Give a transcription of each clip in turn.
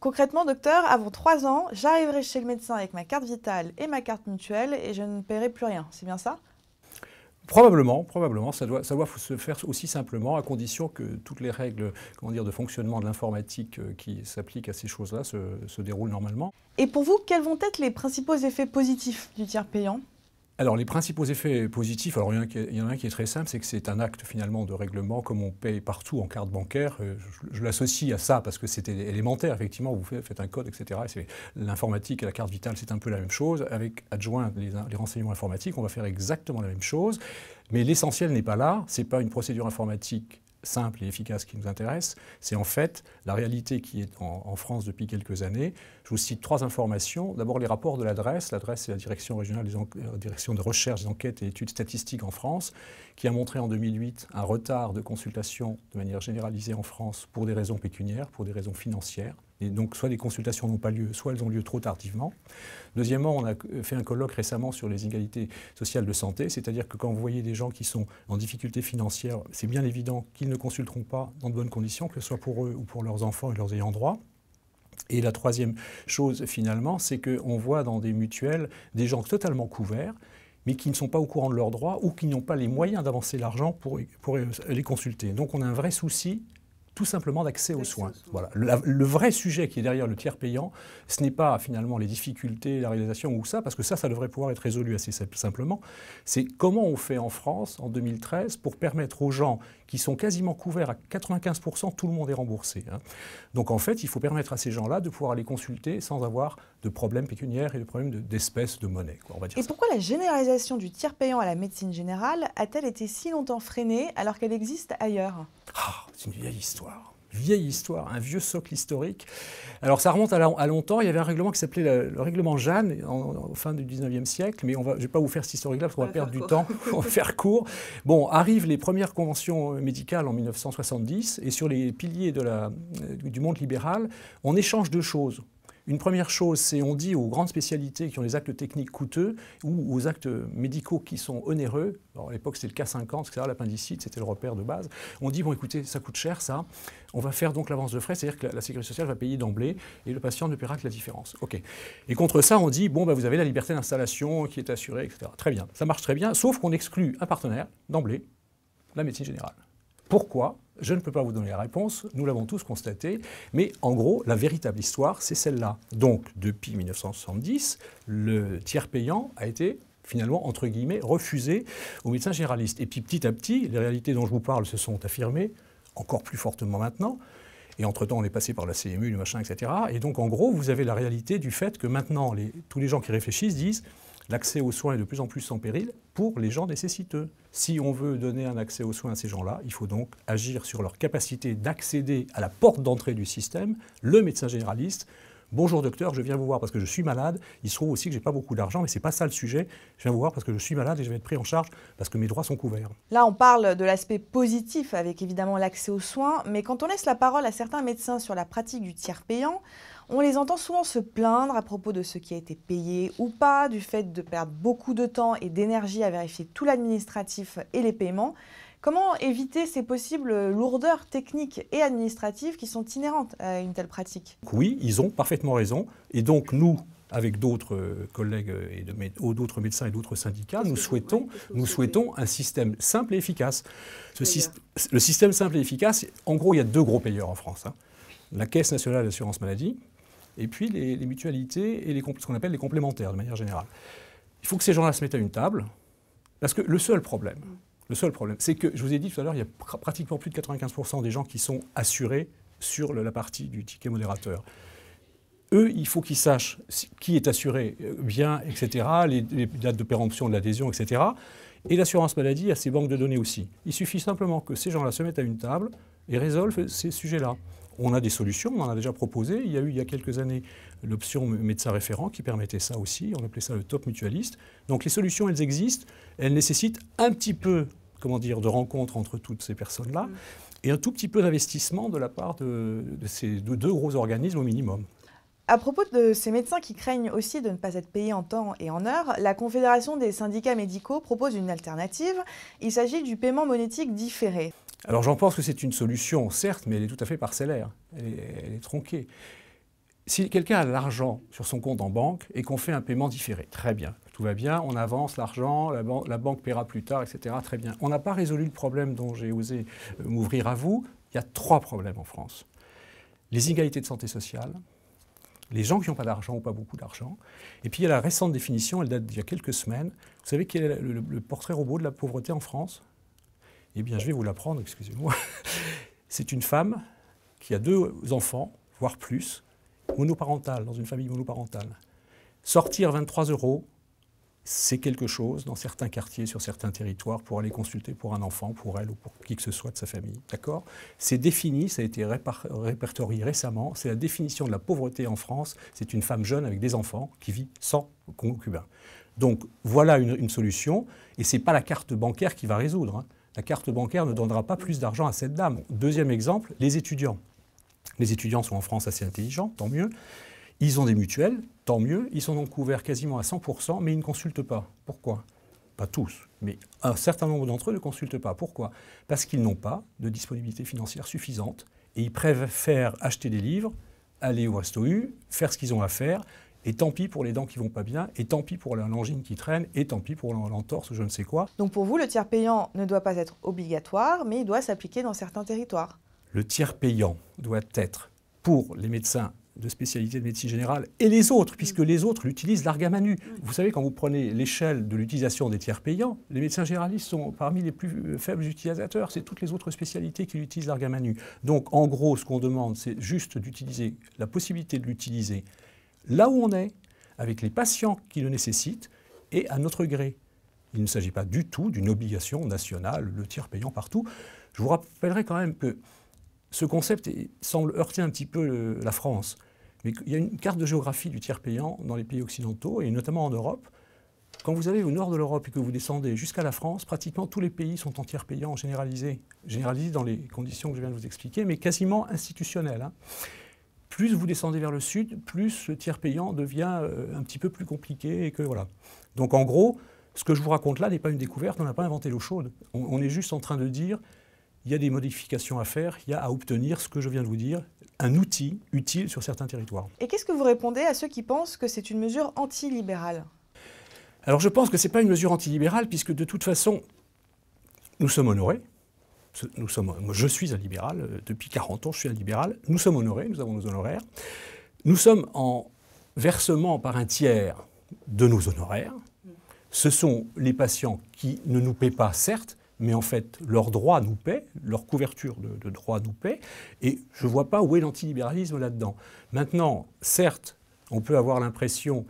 Concrètement, docteur, avant 3 ans, j'arriverai chez le médecin avec ma carte vitale et ma carte mutuelle et je ne paierai plus rien. C'est bien ça? Probablement, ça doit se faire aussi simplement, à condition que toutes les règles, comment dire, de fonctionnement de l'informatique qui s'appliquent à ces choses-là se déroulent normalement. Et pour vous, quels vont être les principaux effets positifs du tiers payant? Alors les principaux effets positifs, alors il y en a un qui est très simple, c'est que c'est un acte finalement de règlement comme on paye partout en carte bancaire. Je l'associe à ça parce que c'est élémentaire, effectivement, vous faites un code, etc. L'informatique et la carte vitale, c'est un peu la même chose. Avec adjoint les renseignements informatiques, on va faire exactement la même chose. Mais l'essentiel n'est pas là, ce n'est pas une procédure informatique simple et efficace qui nous intéresse, c'est en fait la réalité qui est en France depuis quelques années. Je vous cite 3 informations. D'abord les rapports de l'adresse. L'adresse, c'est la direction régionale direction de recherche, des enquêtes et études statistiques en France, qui a montré en 2008 un retard de consultation de manière généralisée en France pour des raisons pécuniaires, pour des raisons financières. Et donc, soit les consultations n'ont pas lieu, soit elles ont lieu trop tardivement. Deuxièmement, on a fait un colloque récemment sur les inégalités sociales de santé, c'est-à-dire que quand vous voyez des gens qui sont en difficulté financière, c'est bien évident qu'ils ne consulteront pas dans de bonnes conditions, que ce soit pour eux ou pour leurs enfants et leurs ayants droit. Et la troisième chose, finalement, c'est qu'on voit dans des mutuelles des gens totalement couverts, mais qui ne sont pas au courant de leurs droits ou qui n'ont pas les moyens d'avancer l'argent pour les consulter. Donc on a un vrai souci tout simplement d'accès aux soins. Voilà. Le vrai sujet qui est derrière le tiers payant, ce n'est pas finalement les difficultés, la réalisation ou ça, parce que ça devrait pouvoir être résolu assez simplement. C'est comment on fait en France, en 2013, pour permettre aux gens qui sont quasiment couverts à 95%, tout le monde est remboursé. Donc en fait, il faut permettre à ces gens-là de pouvoir aller consulter sans avoir de problèmes pécuniaires et de problèmes d'espèces de monnaie, quoi, on va dire Et ça. pourquoi la généralisation du tiers payant à la médecine générale a-t-elle été si longtemps freinée alors qu'elle existe ailleurs? C'est une vieille histoire, un vieux socle historique. Alors ça remonte à longtemps, il y avait un règlement qui s'appelait le règlement Jeanne, en fin du 19e siècle, mais je ne vais pas vous faire cette historique-là parce qu'on va perdre du temps, on va faire court. Bon, arrivent les premières conventions médicales en 1970, et sur les piliers du monde libéral, on échange 2 choses. Une première chose, c'est on dit aux grandes spécialités qui ont des actes techniques coûteux ou aux actes médicaux qui sont onéreux, alors à l'époque c'était le K50, etc., l'appendicite, c'était le repère de base, on dit bon écoutez, ça coûte cher ça, on va faire donc l'avance de frais, c'est-à-dire que la sécurité sociale va payer d'emblée et le patient ne paiera que la différence. Ok. Et contre ça, on dit bon vous avez la liberté d'installation qui est assurée, etc. Très bien, ça marche très bien, sauf qu'on exclut un partenaire d'emblée, la médecine générale. Pourquoi ? Je ne peux pas vous donner la réponse, nous l'avons tous constaté, mais en gros, la véritable histoire, c'est celle-là. Donc, depuis 1970, le tiers payant a été finalement, entre guillemets, refusé aux médecins généralistes. Et puis petit à petit, les réalités dont je vous parle se sont affirmées, encore plus fortement maintenant, et entre-temps, on est passé par la CMU, le machin, etc. Et donc, en gros, vous avez la réalité du fait que maintenant, tous les gens qui réfléchissent disent l'accès aux soins est de plus en plus sans péril pour les gens nécessiteux. Si on veut donner un accès aux soins à ces gens-là, il faut donc agir sur leur capacité d'accéder à la porte d'entrée du système, le médecin généraliste. Bonjour docteur, je viens vous voir parce que je suis malade. Il se trouve aussi que je n'ai pas beaucoup d'argent, mais ce n'est pas ça le sujet. Je viens vous voir parce que je suis malade et je vais être pris en charge parce que mes droits sont couverts. Là, on parle de l'aspect positif avec évidemment l'accès aux soins, mais quand on laisse la parole à certains médecins sur la pratique du tiers payant, on les entend souvent se plaindre à propos de ce qui a été payé ou pas, du fait de perdre beaucoup de temps et d'énergie à vérifier tout l'administratif et les paiements. Comment éviter ces possibles lourdeurs techniques et administratives qui sont inhérentes à une telle pratique? Oui, ils ont parfaitement raison. Et donc nous, avec d'autres collègues et d'autres médecins et d'autres syndicats, nous souhaitons un système simple et efficace. Le système simple et efficace, en gros, il y a 2 gros payeurs en France. La Caisse nationale d'assurance maladie et puis les mutualités et ce qu'on appelle les complémentaires de manière générale. Il faut que ces gens-là se mettent à une table parce que le seul problème, c'est que, je vous ai dit tout à l'heure, il y a pratiquement plus de 95% des gens qui sont assurés sur la partie du ticket modérateur. Eux, il faut qu'ils sachent qui est assuré bien, etc., les dates de péremption de l'adhésion, etc. Et l'assurance maladie a ses banques de données aussi. Il suffit simplement que ces gens-là se mettent à une table et résolvent ces sujets-là. On a des solutions, on en a déjà proposé. Il y a eu il y a quelques années l'option médecin référent qui permettait ça aussi. On appelait ça le top mutualiste. Donc les solutions, elles existent. Elles nécessitent un petit peu, de rencontre entre toutes ces personnes-là et un tout petit peu d'investissement de la part de ces 2 gros organismes au minimum. À propos de ces médecins qui craignent aussi de ne pas être payés en temps et en heure, la Confédération des syndicats médicaux propose une alternative. Il s'agit du paiement monétique différé. Alors j'en pense que c'est une solution, certes, mais elle est tout à fait parcellaire. Elle est tronquée. Si quelqu'un a de l'argent sur son compte en banque et qu'on fait un paiement différé, très bien, tout va bien, on avance l'argent, la banque paiera plus tard, etc. Très bien. On n'a pas résolu le problème dont j'ai osé m'ouvrir à vous. Il y a 3 problèmes en France. Les inégalités de santé sociale, les gens qui n'ont pas d'argent ou pas beaucoup d'argent, et puis il y a la récente définition, elle date d'il y a quelques semaines. Vous savez quel est le portrait robot de la pauvreté en France? Eh bien, je vais vous l'apprendre, excusez-moi. C'est une femme qui a 2 enfants, voire plus, monoparentale, dans une famille monoparentale. Sortir 23 €, c'est quelque chose dans certains quartiers, sur certains territoires, pour aller consulter pour un enfant, pour elle ou pour qui que ce soit de sa famille. D'accord? C'est défini, ça a été répertorié récemment, c'est la définition de la pauvreté en France. C'est une femme jeune avec des enfants qui vit sans concubin. Donc voilà une solution, et ce n'est pas la carte bancaire qui va résoudre, hein. La carte bancaire ne donnera pas plus d'argent à cette dame. Deuxième exemple, les étudiants. Les étudiants sont en France assez intelligents, tant mieux. Ils ont des mutuelles, tant mieux. Ils sont donc couverts quasiment à 100%, mais ils ne consultent pas. Pourquoi? Pas tous, mais un certain nombre d'entre eux ne consultent pas. Pourquoi? Parce qu'ils n'ont pas de disponibilité financière suffisante et ils préfèrent acheter des livres, aller au Resto U, faire ce qu'ils ont à faire. Et tant pis pour les dents qui vont pas bien, et tant pis pour la langine qui traîne, et tant pis pour l'entorse ou je ne sais quoi. Donc pour vous, le tiers payant ne doit pas être obligatoire, mais il doit s'appliquer dans certains territoires. Le tiers payant doit être pour les médecins de spécialité de médecine générale et les autres, puisque les autres l'utilisent larga manu. Vous savez, quand vous prenez l'échelle de l'utilisation des tiers payants, les médecins généralistes sont parmi les plus faibles utilisateurs. C'est toutes les autres spécialités qui l'utilisent larga manu. Donc en gros, ce qu'on demande, c'est juste d'utiliser la possibilité de l'utiliser là où on est, avec les patients qui le nécessitent, et à notre gré. Il ne s'agit pas du tout d'une obligation nationale, le tiers payant partout. Je vous rappellerai quand même que ce concept semble heurter un petit peu la France. Mais il y a une carte de géographie du tiers payant dans les pays occidentaux, et notamment en Europe. Quand vous allez au nord de l'Europe et que vous descendez jusqu'à la France, pratiquement tous les pays sont en tiers payant généralisé. Généralisé dans les conditions que je viens de vous expliquer, mais quasiment institutionnel, hein. Plus vous descendez vers le sud, plus le tiers payant devient un petit peu plus compliqué. Et que, voilà. Donc en gros, ce que je vous raconte là n'est pas une découverte, on n'a pas inventé l'eau chaude. On est juste en train de dire, il y a des modifications à faire, il y a à obtenir ce que je viens de vous dire, un outil utile sur certains territoires. Et qu'est-ce que vous répondez à ceux qui pensent que c'est une mesure antilibérale? Alors je pense que ce n'est pas une mesure antilibérale, puisque de toute façon, nous sommes honorés. Je suis un libéral, depuis 40 ans je suis un libéral, nous sommes honorés, nous avons nos honoraires, nous sommes en versement par un tiers de nos honoraires, ce sont les patients qui ne nous paient pas certes, mais en fait leurs droits nous paient, leur couverture de droits nous paient, et je ne vois pas où est l'antilibéralisme là-dedans. Maintenant, certes, on peut avoir l'impression...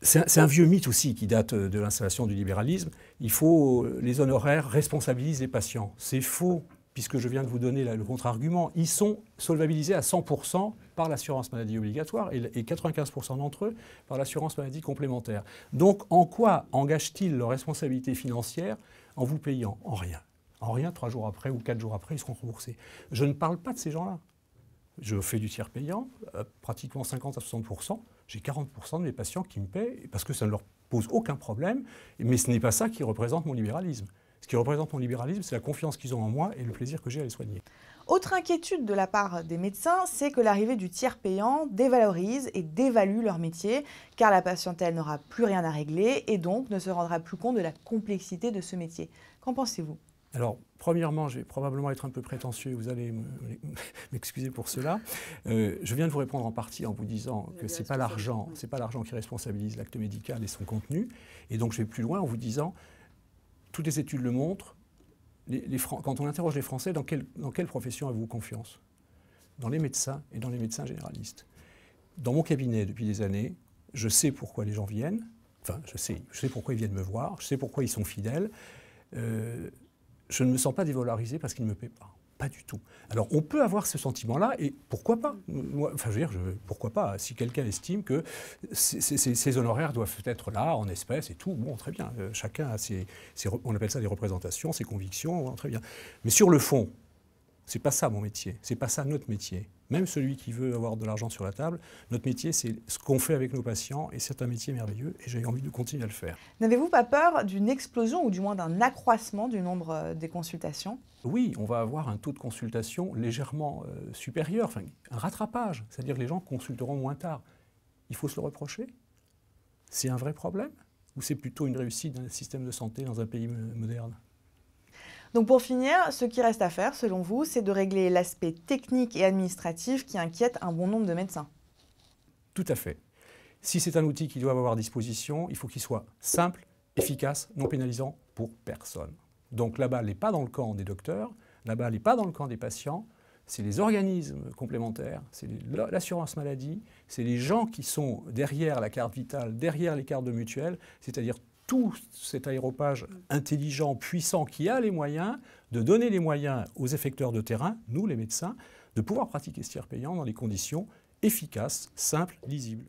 C'est un vieux mythe aussi qui date de l'installation du libéralisme. Les honoraires responsabilisent les patients. C'est faux, puisque je viens de vous donner le contre-argument. Ils sont solvabilisés à 100% par l'assurance maladie obligatoire et 95% d'entre eux par l'assurance maladie complémentaire. Donc en quoi engagent-ils leur responsabilité financière en vous payant? En rien. En rien, 3 jours après ou 4 jours après, ils seront remboursés. Je ne parle pas de ces gens-là. Je fais du tiers payant, pratiquement 50 à 60%. J'ai 40% de mes patients qui me paient parce que ça ne leur pose aucun problème. Mais ce n'est pas ça qui représente mon libéralisme. Ce qui représente mon libéralisme, c'est la confiance qu'ils ont en moi et le plaisir que j'ai à les soigner. Autre inquiétude de la part des médecins, c'est que l'arrivée du tiers payant dévalorise et dévalue leur métier, car la patientèle n'aura plus rien à régler et donc ne se rendra plus compte de la complexité de ce métier. Qu'en pensez-vous ? Alors, premièrement, je vais probablement être un peu prétentieux, vous allez m'excuser pour cela. Je viens de vous répondre en partie en vous disant que ce n'est pas l'argent qui responsabilise l'acte médical et son contenu. Et donc, je vais plus loin en vous disant, toutes les études le montrent, quand on interroge les Français, dans quelle profession avez-vous confiance? Dans les médecins et dans les médecins généralistes. Dans mon cabinet, depuis des années, je sais pourquoi les gens viennent. Enfin, je sais pourquoi ils viennent me voir, je sais pourquoi ils sont fidèles. Je ne me sens pas dévalorisé parce qu'ils ne me paient pas. Pas du tout. Alors, on peut avoir ce sentiment-là, et pourquoi pas? Enfin, je veux dire, pourquoi pas? Si quelqu'un estime que ces honoraires doivent être là, en espèces et tout, bon, très bien. Chacun a on appelle ça des représentations, ses convictions, bon, très bien. Mais sur le fond, c'est pas ça mon métier, c'est pas ça notre métier. même celui qui veut avoir de l'argent sur la table. Notre métier, c'est ce qu'on fait avec nos patients, et c'est un métier merveilleux, et j'ai envie de continuer à le faire. N'avez-vous pas peur d'une explosion ou du moins d'un accroissement du nombre des consultations? Oui, on va avoir un taux de consultation légèrement supérieur, enfin un rattrapage, c'est-à-dire que les gens consulteront moins tard. Il faut se le reprocher? C'est un vrai problème? Ou c'est plutôt une réussite d'un système de santé dans un pays moderne? Donc pour finir, ce qui reste à faire, selon vous, c'est de régler l'aspect technique et administratif qui inquiète un bon nombre de médecins. Tout à fait. Si c'est un outil qu'ils doivent avoir à disposition, il faut qu'il soit simple, efficace, non pénalisant pour personne. Donc la balle n'est pas dans le camp des docteurs, la balle n'est pas dans le camp des patients, c'est les organismes complémentaires, c'est l'assurance maladie, c'est les gens qui sont derrière la carte vitale, derrière les cartes de mutuelle, c'est-à-dire tout cet aéropage intelligent, puissant, qui a les moyens de donner les moyens aux effecteurs de terrain, nous les médecins, de pouvoir pratiquer ce tiers payant dans des conditions efficaces, simples, lisibles.